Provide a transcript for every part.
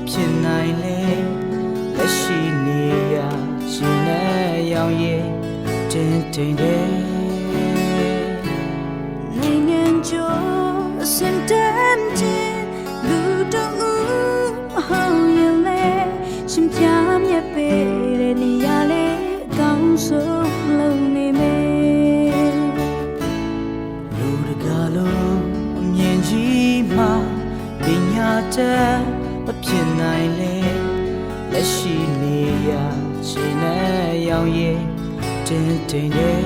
ဖြစ်နိုင်လေလက်ရှိနေရရှင်နဲ့ရောင်ရည်တင်းတင်းတဲ့နိုင်ငံကျော်အစင်တမ်းချင်းလူတို့မဟုတ်ရင်လေရှင်ပြမြက်ပေးတဲ့နေရာလေအကောင်းဆုံးလုံးနေမယ်လူတကာလုံးအမြင်ကြီးမှပညာတတ်မဖြစ်နိုင်လေလက်ရှိနေရရှင်နဲ့ရောင်ရည်တင်းတင်းတဲ့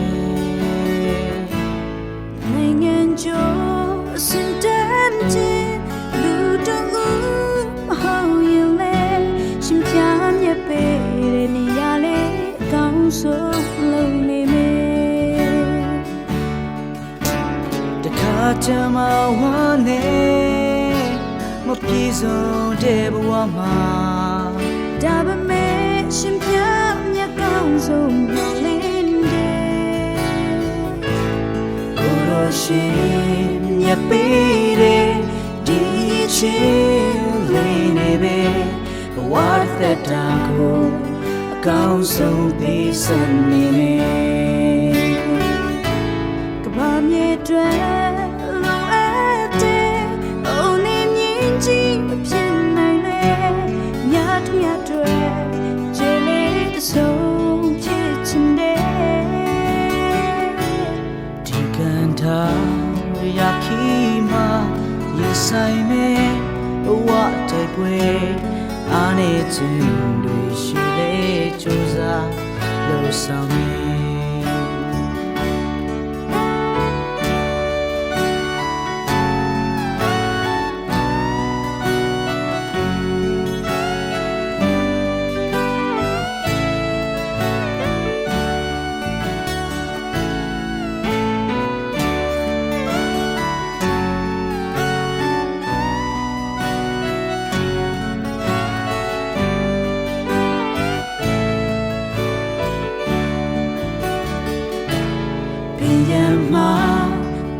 နိုင်ငံကျော်အစင်တမ်းချင်းလူတို့မဟုတ်ရင်လေရှင်ပြမြက်ပေးတဲ့နေရာလေအကောင်းဆုံးလုံးနေမယ်တခါတည်းမှဝမ်းနေမပြေဆုံးတဲ့ဘဝမှာဒါပေမဲ့ရှင်ပြမြတ်ကောင်းဆုံးမျှော်လင့်တယ်ကိုလိုရှင်မြတ်ပေးတဲ့ဒီချင်းလေးနေပဲဘဝသက်တာကိုအကောင်းဆုံးပေးစံနေမယ်ကဘာမြေတွေလောအပ်တဲ့အိုနေမြင့်ကြီးမဖြစ်နိုင်လေမြတ်မြတ်တွေဂျေလေးတဆုံးဖြစ်ချင်တယ်ဒီကန်သာရခီမာရင်ဆိုင်မဲ့ဘဝတိုက်ပွဲအားနေခြင်းတွေရှိလေကြိုးစားလို့ဆောင်နေ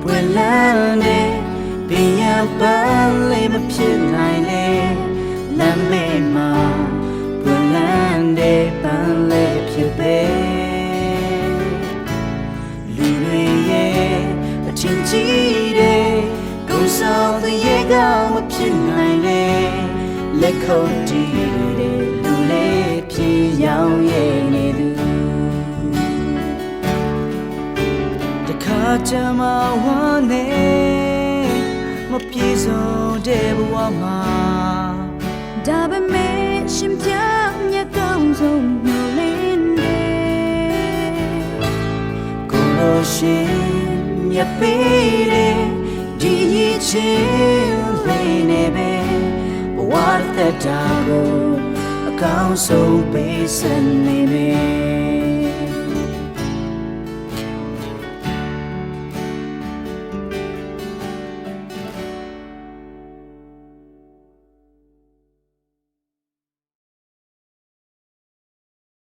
ပွင့်လန်းနေပင်ရပန်းလေးမဖြစ်နိုင်လေလမ်းမေးမှာပွင့်လန်းတဲ့ပန်းလေးဖြစ်ပဲလူတွေရဲ့အချင်းကြီးတဲ့ကိုယ်ဆောင်တဲ့ရေကမဖြစ်နိုင်လေလက်ခုပ်တီးတဲ့လူလေးဖြစ်ရောင်ရဲ့နေသူခါကြမှာဝမ်းနေမပြေဆုံးတဲ့ဘဝမှာဒါပေမဲ့ရှင်ပြမြတ်ကောင်းဆုံးမျှော်လင့်တယ်ကိုလိုရှင်မြတ်ပေးတဲ့ဒီချင်းလေးနေပဲဘဝသက်တာကိုအကောင်းဆုံးပေးစံနေမယ်